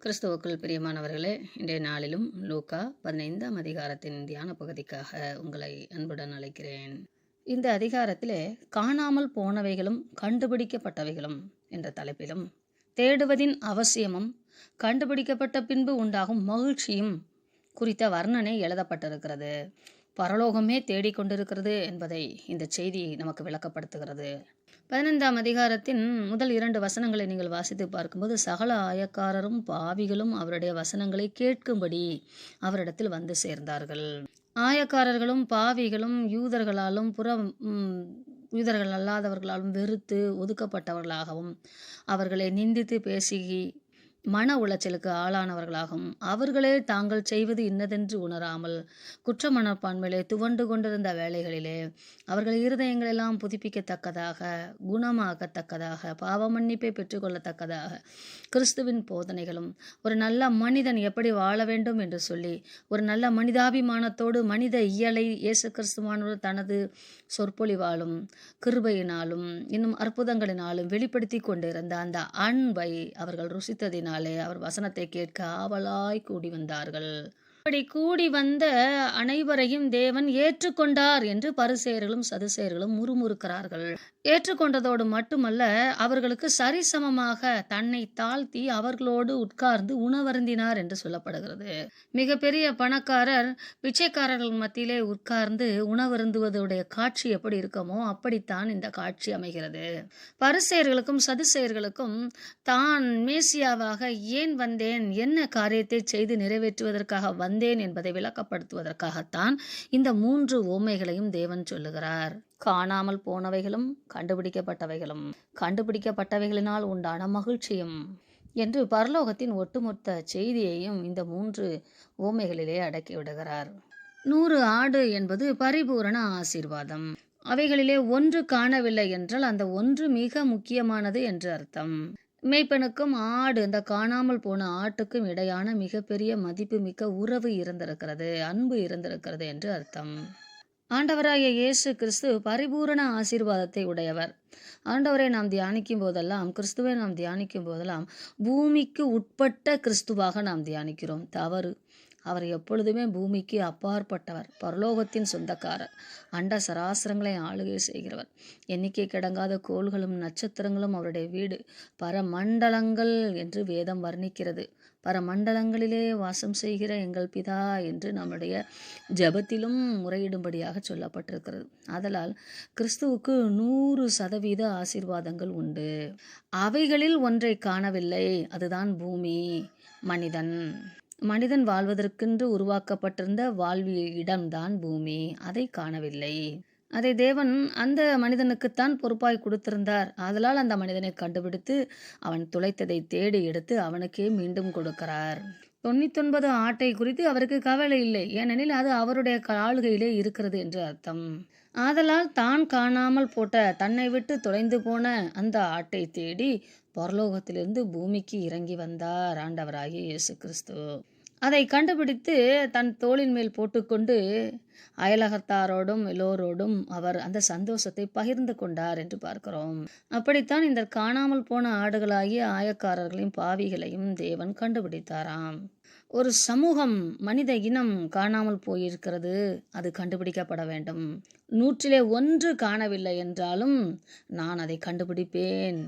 கிறிஸ்துவுக்குள் பிரியமானவர்களே, இன்றைய நாளிலும் லூக்கா 15ஆம் அதிகாரத்தின் தியான பகுதிக்காக உங்களை அன்புடன் அழைக்கிறேன். இந்த அதிகாரத்திலே காணாமல் போனவைகளும் கண்டுபிடிக்கப்பட்டவைகளும் என்ற தலைப்பிலும், தேடுவதின் அவசியமும் கண்டுபிடிக்கப்பட்ட பின்பு உண்டாகும் மகிழ்ச்சியும் குறித்த வர்ணனை எழுதப்பட்டிருக்கிறது. பரலோகமே தேடிக்கொண்டிருக்கிறது என்பதை இந்த செய்தி நமக்கு விளக்கப்படுத்துகிறது. 15ஆம் அதிகாரத்தின் முதல் 2 வசனங்களை நீங்கள் வாசித்து பார்க்கும்போது, சகல ஆயக்காரரும் பாவிகளும் அவருடைய வசனங்களை கேட்கும்படி அவரிடத்தில் வந்து சேர்ந்தார்கள். ஆயக்காரர்களும் பாவிகளும் யூதர்களாலும் யூதர்கள் அல்லாதவர்களாலும் வெறுத்து ஒதுக்கப்பட்டவர்களாகவும் அவர்களை நிந்தித்து பேசி மன உளைச்சலுக்கு ஆளானவர்களாகவும் அவர்களே தாங்கள் செய்வது இன்னதென்று உணராமல் குற்ற மனப்பான்மையிலே துவண்டு கொண்டிருந்த வேளைகளிலே அவர்கள் இருதயங்களெல்லாம் புதுப்பிக்கத்தக்கதாக, குணமாகத்தக்கதாக, பாவ மன்னிப்பை பெற்றுக்கொள்ளத்தக்கதாக கிறிஸ்துவின் போதனைகளும் ஒரு நல்ல மனிதன் எப்படி வாழ வேண்டும் என்று சொல்லி ஒரு நல்ல மனிதாபிமானத்தோடு மனித இயலை இயேசு கிறிஸ்துவானவர் தனது சொற்பொழிவாலும் கிருபையினாலும் இன்னும் அற்புதங்களினாலும் வெளிப்படுத்தி கொண்டிருந்த அந்த அன்பை அவர்கள் ருசித்ததினால் அவர் வசனத்தை கேட்க ஆவலாய் கூடி வந்தார்கள். அப்படி கூடி வந்த அனைவரையும் தேவன் ஏற்றுக்கொண்டார் என்று பரிசேயர்களும் சதுசேயர்களும் முறுமுறுக்கிறார்கள். ஏற்றுக்கொண்டதோடு மட்டுமல்ல, அவர்களுக்கு சரிசமமாக தன்னை தாழ்த்தி அவர்களோடு உட்கார்ந்து உணவருந்தினார் என்று சொல்லப்படுகிறது. மிகப்பெரிய பணக்காரர் பிச்சைக்காரர்கள் மத்தியிலே உட்கார்ந்து உணவருந்துவதுடைய காட்சி எப்படி இருக்குமோ அப்படித்தான் இந்த காட்சி அமைகிறது. பரிசேயர்களுக்கும் சதுசேயர்களுக்கும் தான் மேசியாவாக ஏன் வந்தேன், என்ன காரியத்தை செய்து நிறைவேற்றுவதற்காக வந்தேன் என்பதை விளக்கப்படுத்துவதற்காகத்தான் இந்த 3 உவமைகளையும் தேவன் சொல்லுகிறார். காணாமல் போனவைகளும் கண்டுபிடிக்கப்பட்டவைகளும் கண்டுபிடிக்கப்பட்டவைகளினால் உண்டான மகிழ்ச்சியும் என்று பரலோகத்தின் ஒட்டுமொத்த செய்தியையும் இந்த 3 உவமைகளிலே அடக்கி விடுகிறார். 100 ஆடு என்பது பரிபூரண ஆசீர்வாதம். அவைகளிலே ஒன்று காணவில்லை என்றால் அந்த ஒன்று மிக முக்கியமானது என்று அர்த்தம். மேய்ப்பனுக்கும் அந்த காணாமல் போன ஆட்டுக்கும் இடையான மிகப்பெரிய மதிப்பு மிக்க உறவு இருந்திருக்கிறது, அன்பு இருந்திருக்கிறது என்று அர்த்தம். ஆண்டவராகிய இயேசு கிறிஸ்து பரிபூரண ஆசீர்வாதத்தை உடையவர். ஆண்டவரை நாம் தியானிக்கும் போதெல்லாம், கிறிஸ்துவை நாம் தியானிக்கும் போதெல்லாம் பூமிக்கு உட்பட்ட கிறிஸ்துவாக நாம் தியானிக்கிறோம். தவறு. அவர் எப்பொழுதுமே பூமிக்கு அப்பாற்பட்டவர், பரலோகத்தின் சொந்தக்காரர், அண்ட சராசரங்களை ஆளுகை செய்கிறவர். எண்ணிக்கை கிடங்காத கோள்களும் நட்சத்திரங்களும் அவருடைய வீடு, பரமண்டலங்கள் என்று வேதம் வர்ணிக்கிறது. பரமண்டலங்களிலே வாசம் செய்கிற எங்கள் பிதா என்று நம்முடைய ஜெபத்திலும் முறையிடும்படியாக சொல்லப்பட்டிருக்கிறது. ஆதலால் கிறிஸ்துவுக்கு 100% ஆசீர்வாதங்கள் உண்டு. அவைகளில் ஒன்றை காணவில்லை, அதுதான் பூமி, மனிதன் வாழ்வதற்கென்று உருவாக்கப்பட்டிருந்த வாழ்விய இடம்தான் பூமி. அதை காணவில்லை. அதை தேவன் அந்த மனிதனுக்குத்தான் பொறுப்பாய் கொடுத்திருந்தார். ஆதலால் அந்த மனிதனை கண்டுபிடித்து அவன் துளைத்ததை தேடி எடுத்து அவனுக்கே மீண்டும் கொடுக்கிறார். 99 ஆட்டை குறித்து அவருக்கு கவலை இல்லை, ஏனெனில் அது அவருடைய ஆளுகையிலே இருக்கிறது என்று அர்த்தம். ஆதலால் தான் காணாமல் போட்ட, தன்னை விட்டு தொலைந்து போன அந்த ஆட்டை தேடி பரலோகத்திலிருந்து பூமிக்கு இறங்கி வந்தார் ஆண்டவராகிய இயேசு கிறிஸ்து. அதை கண்டுபிடித்து தன் தோளின் மேல் போட்டுக்கொண்டு அயலகத்தாரோடும் எல்லோரோடும் அவர் அந்த சந்தோஷத்தை பகிர்ந்து கொண்டார் என்று பார்க்கிறோம். அப்படித்தான் இந்த காணாமல் போன ஆடுகளாகிய ஆயக்காரர்களையும் பாவிகளையும் தேவன் கண்டுபிடித்தாராம். ஒரு சமூகம், மனித இனம் காணாமல் போயிருக்கிறது, அது கண்டுபிடிக்கப்பட வேண்டும். 100ல் 1 காணவில்லை என்றாலும் நான் அதை கண்டுபிடிப்பேன்.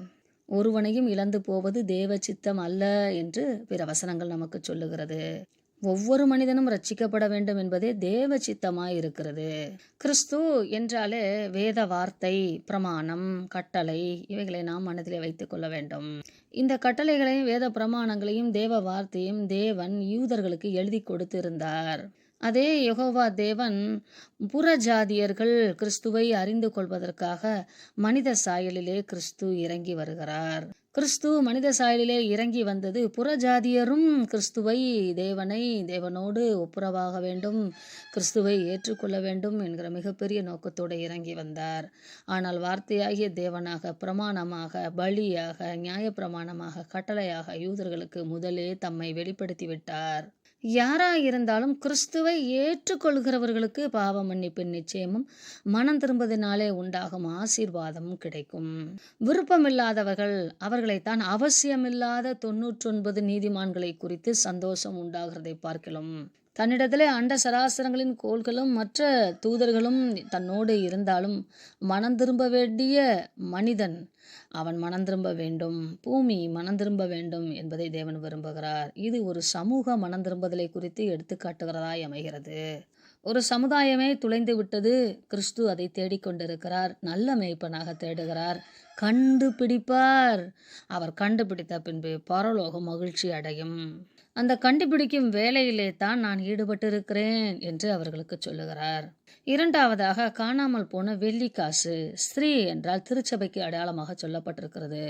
ஒருவனையும் இழந்து போவது தேவ சித்தம் அல்ல என்று பிற வசனங்கள் நமக்கு சொல்லுகிறது. ஒவ்வொரு மனிதனும் ரட்சிக்கப்பட வேண்டும் என்பதே தேவ சித்தமாய் இருக்கிறது. கிறிஸ்து என்றாலே வேத வார்த்தை, பிரமாணம், கட்டளை, இவைகளை நாம் மனதிலே வைத்துக் கொள்ள வேண்டும். இந்த கட்டளைகளையும் வேத பிரமாணங்களையும் தேவ வார்த்தையும் தேவன் யூதர்களுக்கு எழுதி கொடுத்து இருந்தார். அதே யெகோவா தேவன் புறஜாதியர்கள் கிறிஸ்துவை அறிந்து கொள்வதற்காக மனித சாயலிலே கிறிஸ்து இறங்கி வருகிறார். கிறிஸ்து மனித சாயலிலே இறங்கி வந்தது புறஜாதியரும் கிறிஸ்துவை, தேவனோடு ஒப்புரவாக வேண்டும், கிறிஸ்துவை ஏற்றுக்கொள்ள வேண்டும் என்கிற மிகப்பெரிய நோக்கத்தோடு இறங்கி வந்தார். ஆனால் வார்த்தையாகிய தேவனாக, பிரமாணமாக, பலியாக, நியாய பிரமாணமாக, கட்டளையாக யூதர்களுக்கு முதலே தம்மை வெளிப்படுத்தி விட்டார். யாராயிருந்தாலும் கிறிஸ்துவை ஏற்றுக்கொள்கிறவர்களுக்கு பாவ மன்னிப்பின் நிச்சயமும் மனம் திரும்புவதனாலே உண்டாகும் ஆசீர்வாதமும் கிடைக்கும். விருப்பமில்லாதவர்கள் அவர்களைத்தான் அவசியமில்லாத 99 நீதிமான்களை குறித்து சந்தோஷம் உண்டாகிறதை பார்க்கலாம். தன்னிடத்திலே அண்ட சராசரங்களின் கோள்களும் மற்ற தூதர்களும் தன்னோடு இருந்தாலும் மனம் திரும்ப வேண்டிய மனிதன் அவன் மனம் திரும்ப வேண்டும், பூமி மனம் திரும்ப வேண்டும் என்பதை தேவன் விரும்புகிறார். இது ஒரு சமூக மனம் திரும்புதலை குறித்து எடுத்துக்காட்டுகிறதாய் அமைகிறது. ஒரு சமுதாயமே துளைந்து விட்டது. கிறிஸ்து அதை தேடிக்கொண்டிருக்கிறார். நல்ல மேய்ப்பனாக தேடுகிறார். கண்டுபிடிப்பார். அவர் கண்டுபிடித்த பின்பு பரலோகம் மகிழ்ச்சி அடையும். அந்த கண்டுபிடிக்கும் வேலையிலே தான் நான் ஈடுபட்டிருக்கிறேன் என்று அவர்களுக்கு சொல்லுகிறார். இரண்டாவதாக, காணாமல் போன வெள்ளிக்காசு. ஸ்திரீ என்றால் திருச்சபைக்கு அடையாளமாக சொல்லப்பட்டிருக்கிறது.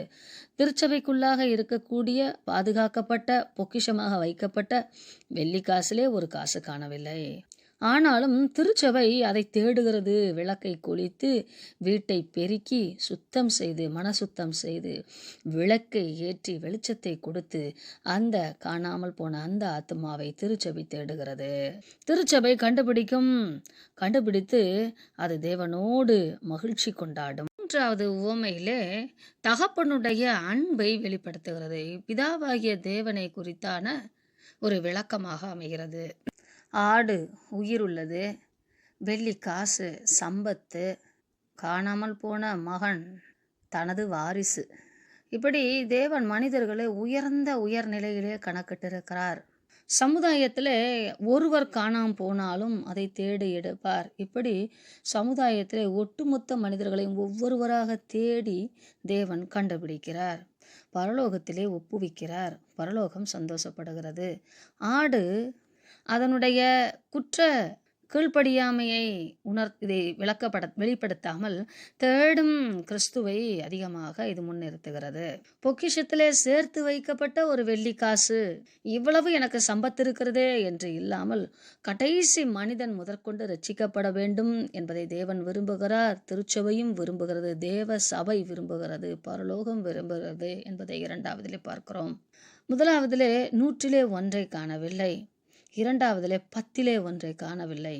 திருச்சபைக்குள்ளாக இருக்கக்கூடிய பாதுகாக்கப்பட்ட பொக்கிஷமாக வைக்கப்பட்ட வெள்ளிக்காசிலே ஒரு காசு காணவில்லை. ஆனாலும் திருச்சபை அதை தேடுகிறது. விளக்கை கொளித்து வீட்டை பெருக்கி சுத்தம் செய்து மனசுத்தம் செய்து விளக்கை ஏற்றி வெளிச்சத்தை கொடுத்து அந்த காணாமல் போன அந்த ஆத்மாவை திருச்சபை தேடுகிறது. திருச்சபை கண்டுபிடித்து அது தேவனோடு மகிழ்ச்சி கொண்டாடும். மூன்றாவது உவமையிலே தகப்பனுடைய அன்பை வெளிப்படுத்துகிறது. பிதாவாகிய தேவனை குறித்தான ஒரு விளக்கமாக அமைகிறது. ஆடு உயிருள்ளது, வெள்ளி காசு சம்பத்து, காணாமல் போன மகன் தனது வாரிசு. இப்படி தேவன் மனிதர்களை உயர்நிலையிலே கணக்கிட்டிருக்கிறார். சமுதாயத்தில் ஒருவர் காணாமல் போனாலும் அதை தேடி எடுப்பார். இப்படி சமுதாயத்தில் ஒட்டுமொத்த மனிதர்களையும் ஒவ்வொருவராக தேடி தேவன் கண்டுபிடிக்கிறார். பரலோகத்திலே ஒப்புவிக்கிறார். பரலோகம் சந்தோஷப்படுகிறது. ஆடு அதனுடைய குற்ற கீழ்ப்படியாமையை இதை வெளிப்படுத்தாமல் தேடும் கிறிஸ்துவை அதிகமாக இது முன்னிறுத்துகிறது. பொக்கிஷத்திலே சேர்த்து வைக்கப்பட்ட ஒரு வெள்ளிக்காசு, இவ்வளவு எனக்கு சம்பத்து இருக்கிறதே என்று இல்லாமல் கடைசி மனிதன் முதற்கொண்டு ரட்சிக்கப்பட வேண்டும் என்பதை தேவன் விரும்புகிறார். திருச்சபையும் விரும்புகிறது, தேவ சபை விரும்புகிறது, பரலோகம் விரும்புகிறது என்பதை இரண்டாவதிலே பார்க்கிறோம். முதலாவதிலே 100 1 காணவில்லை. இரண்டாவதிலே 10 1 காணவில்லை.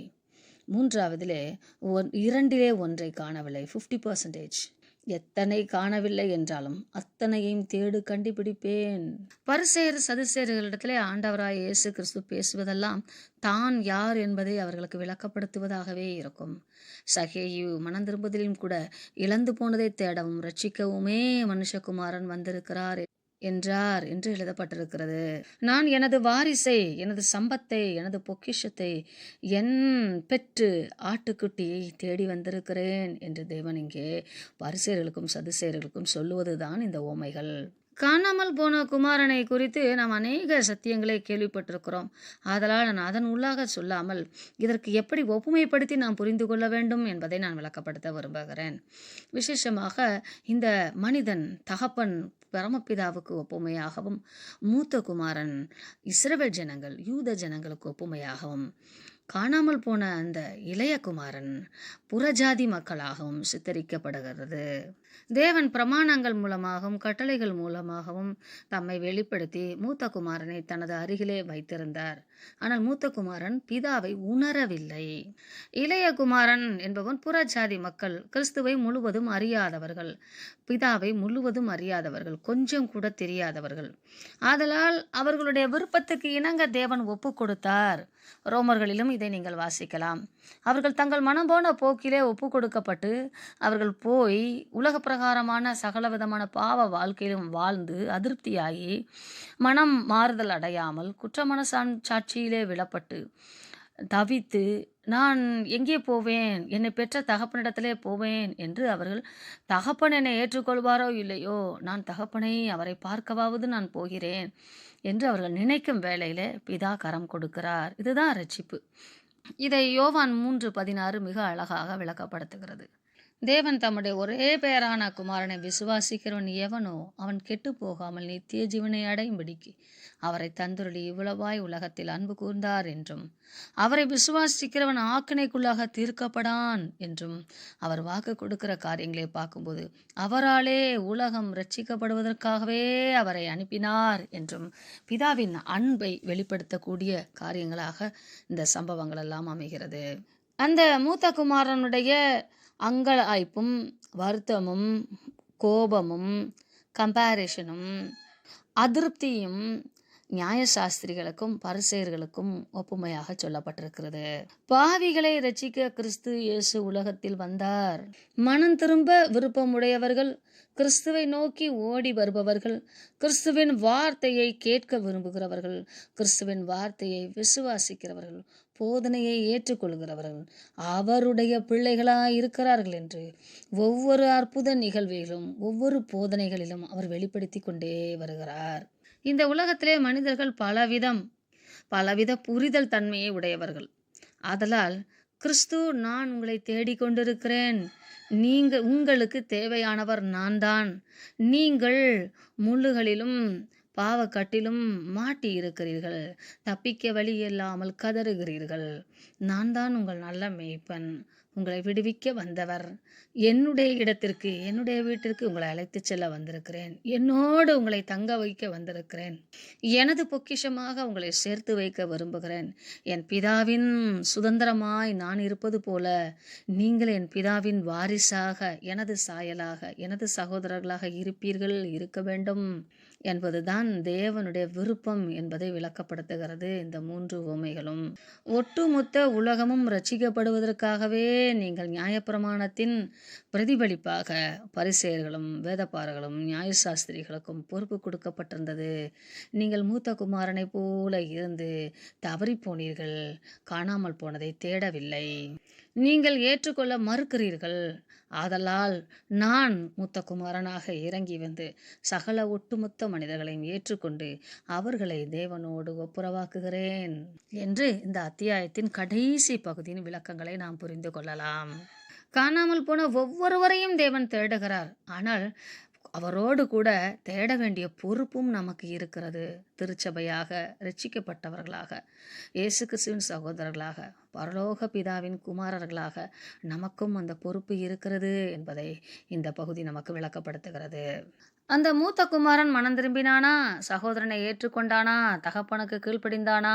மூன்றாவதிலே 2 1 காணவில்லை. 50%. எத்தனை காணவில்லை என்றாலும் அத்தனையும் தேடு கண்டுபிடிப்பேன். பரிசேயர் சதுசேயர்களிடத்திலே ஆண்டவராய் இயேசு கிறிஸ்து பேசுவதெல்லாம் தான் யார் என்பதை அவர்களுக்கு விளக்கப்படுத்துவதாகவே இருக்கும். சகேயு மனம் திரும்புதலிலும் கூட இழந்து போனதை தேடவும் ரட்சிக்கவுமே மனுஷகுமாரன் வந்திருக்கிறார் என்றார் என்று எழுதப்பட்டிருக்கிறது. நான் எனது வாரிசை, எனது சம்பத்தை, எனது பொக்கிஷத்தை, என் பெற்று ஆட்டுக்குட்டியை தேடி வந்திருக்கிறேன் என்று தேவன் இங்கே பரிசேயர்களுக்கும் சதுசேயர்களுக்கும் சொல்லுவதுதான் இந்த உவமைகள். காணாமல் போன குமாரனை குறித்து நாம் அநேக சத்தியங்களை கேள்விப்பட்டிருக்கிறோம். ஆதலால் நான் அதன் உள்ளாக சொல்லாமல் இதற்கு எப்படி ஒப்புமைப்படுத்தி நாம் புரிந்து கொள்ள வேண்டும் என்பதை நான் விளக்கப்படுத்த விரும்புகிறேன். விசேஷமாக இந்த மனிதன் தகப்பன் பரமபிதாவுக்கு ஒப்புமையாகவும், மூத்த குமாரன் இஸ்ரவேல் ஜனங்கள் யூத ஜனங்களுக்கு ஒப்புமையாகவும், காணாமல் போன அந்த இளைய குமாரன் புறஜாதி மக்களாகவும் சித்தரிக்கப்படுகிறது. தேவன் பிரமாணங்கள் மூலமாகவும் கட்டளைகள் மூலமாகவும் தம்மை வெளிப்படுத்தி மூத்த குமாரனை தனது அருகிலே வைத்திருந்தார். ஆனால் மூத்த குமாரன் பிதாவை உணரவில்லை. இளைய குமாரன் என்பவன் புறஜாதி மக்கள், கிறிஸ்துவை முழுவதும் அறியாதவர்கள், பிதாவை முழுவதும் அறியாதவர்கள், கொஞ்சம் கூட தெரியாதவர்கள். ஆதலால் அவர்களுடைய விருப்பத்துக்கு இணங்க தேவன் ஒப்பு கொடுத்தார். ரோமர்களிலும் இதை நீங்கள் வாசிக்கலாம். அவர்கள் தங்கள் மனம் போன போக்கிலே ஒப்பு கொடுக்கப்பட்டு அவர்கள் போய் உலக பிரகாரமான சகலவிதமான பாவ வாழ்க்கையிலும் வாழ்ந்து அதிருப்தியாகி மனம் மாறுதல் அடையாமல் குற்றமன சாட்சியிலே விழப்பட்டு தவித்து நான் எங்கே போவேன், என்னை பெற்ற தகப்பனிடத்திலே போவேன் என்று அவர்கள் தகப்பன் என்னை ஏற்றுக்கொள்வாரோ இல்லையோ, நான் தகப்பனை அவரை பார்க்கவாவது நான் போகிறேன் என்று அவர்கள் நினைக்கும் வேளையிலே பிதா கரம் கொடுக்கிறார். இதுதான் ரட்சிப்பு. இதை யோவான் 3:16 மிக அழகாக விளக்கப்படுத்துகிறது. தேவன் தம்முடைய ஒரே பெயரான குமாரனை விசுவாசிக்கிறவன் எவனோ அவன் கெட்டு போகாமல் நித்திய ஜீவனை அடையும்படிக்கு அவரை தந்துருளி இவ்வளவாய் உலகத்தில் அன்பு கூர்ந்தார் என்றும் அவரை விசுவாசிக்கிறவன் ஆக்கினைக்குள்ளாக தீர்க்கப்படான் என்றும் அவர் வாக்கு கொடுக்கிற காரியங்களை பார்க்கும்போது அவராலே உலகம் ரட்சிக்கப்படுவதற்காகவே அவரை அனுப்பினார் என்றும் பிதாவின் அன்பை வெளிப்படுத்தக்கூடிய காரியங்களாக இந்த சம்பவங்கள் எல்லாம் அமைகிறது. அந்த மூத்த குமாரனுடைய அங்கலாய்ப்பும் வருத்தமும் கோபமும் கம்பேரிஷனும் அதிருப்தியும் நியாயசாஸ்திரிகளுக்கும் பரிசேயர்களுக்கும் ஒப்புமையாக சொல்லப்பட்டிருக்கிறது. பாவிகளை இரட்சிக்க கிறிஸ்து இயேசு உலகத்தில் வந்தார். மனம் திரும்ப விருப்பமுடையவர்கள், கிறிஸ்துவை நோக்கி ஓடி வருபவர்கள், கிறிஸ்துவின் வார்த்தையை கேட்க விரும்புகிறவர்கள், கிறிஸ்துவின் வார்த்தையை விசுவாசிக்கிறவர்கள், போதனையை ஏற்றுக்கொள்கிறவர்கள் அவருடைய பிள்ளைகளாய் இருக்கிறார்கள் என்று ஒவ்வொரு அற்புத நிகழ்விலும் ஒவ்வொரு போதனைகளிலும் அவர் வெளிப்படுத்தி கொண்டே வருகிறார். இந்த உலகத்திலே மனிதர்கள் பலவித புரிதல் தன்மையை உடையவர்கள். ஆதலால் கிறிஸ்து, நான் உங்களை தேடிக்கொண்டிருக்கிறேன், உங்களுக்கு தேவையானவர் நான் தான், நீங்கள் முள்ளுகளிலும் பாவக்கட்டிலும் மாட்டி இருக்கிறீர்கள், தப்பிக்க வழி இல்லாமல் கதறுகிறீர்கள், நான் தான் உங்கள் நல்ல மேய்ப்பன், உங்களை விடுவிக்க வந்தவர், என்னுடைய இடத்திற்கு என்னுடைய வீட்டிற்கு உங்களை அழைத்து செல்ல வந்திருக்கிறேன், என்னோடு உங்களை தங்க வைக்க வந்திருக்கிறேன், எனது பொக்கிஷமாக உங்களை சேர்த்து வைக்க விரும்புகிறேன், என் பிதாவின் சுதந்திரமாய் நான் இருப்பது போல நீங்கள் என் பிதாவின் வாரிசாக, எனது சாயலாக, எனது சகோதரர்களாக இருக்க வேண்டும் என்பதுதான் தேவனுடைய விருப்பம் என்பதை விளக்கப்படுத்துகிறது இந்த 3 உவமைகளும். ஒட்டுமொத்த உலகமும் ரட்சிக்கப்படுவதற்காகவே நீங்கள் நியாயப்பிரமாணத்தின் பிரதிபலிப்பாக பரிசேயர்களும் வேதபாரர்களும் நியாயசாஸ்திரிகளுக்கும் பொறுப்பு கொடுக்கப்பட்டிருந்தது. நீங்கள் மூத்த குமாரனை போல இருந்து தவறி போனீர்கள், காணாமல் போனதை தேடவில்லை, நீங்கள் ஏற்றுக்கொள்ள மறுக்கிறீர்கள். ஆதலால் நான் மூத்த குமாரனாக இறங்கி வந்து சகல ஒட்டுமொத்த மனிதர்களையும் ஏற்றுக்கொண்டு அவர்களை தேவனோடு ஒப்புரவாக்குகிறேன் என்று இந்த அத்தியாயத்தின் கடைசி பகுதியின் விளக்கங்களை நாம் புரிந்து கொள்ளலாம். காணாமல் போன ஒவ்வொருவரையும் தேவன் தேடுகிறார். ஆனால் அவரோடு கூட தேட வேண்டிய பொறுப்பும் நமக்கு இருக்கிறது. திருச்சபையாக, ரட்சிக்கப்பட்டவர்களாக, இயேசு கிறிஸ்துவின் சகோதரர்களாக, பரலோக பிதாவின் குமாரர்களாக நமக்கும் அந்த பொறுப்பு இருக்கிறது என்பதை இந்த பகுதி நமக்கு விளக்கப்படுத்துகிறது. அந்த மூத்த குமாரன் மனம் திரும்பினானா, சகோதரனை ஏற்றுக்கொண்டானா, தகப்பனுக்கு கீழ்ப்படிந்தானா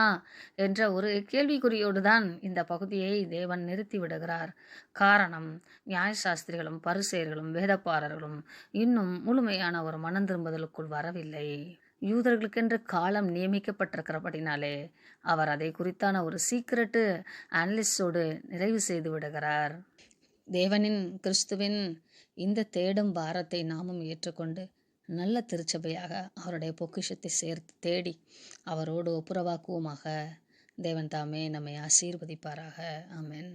என்ற ஒரு கேள்விக்குறியோடு தான் இந்த பகுதியை தேவன் நிறுத்தி விடுகிறார். காரணம், நியாயசாஸ்திரிகளும் பரிசேயர்களும் வேதபாரர்களும் இன்னும் முழுமையான ஒரு மனம் திரும்புதலுக்குள் வரவில்லை. யூதர்களுக்கென்று காலம் நியமிக்கப்பட்டிருக்கிறபடினாலே அவர் அதை குறித்தான ஒரு சீக்கிரட்டு அனலிஸ்டோடு நிறைவு செய்து விடுகிறார். தேவனின் கிறிஸ்துவின் இந்த தேடும் பாரத்தை நாமும் ஏற்றுக்கொண்டு நல்ல திருச்சபையாக அவருடைய பொக்கிஷத்தை சேர்த்து தேடி அவரோடு ஒப்புரவாக்குவோமாக. தேவன் தாமே நம்மை ஆசீர்வதிப்பாராக. ஆமென்.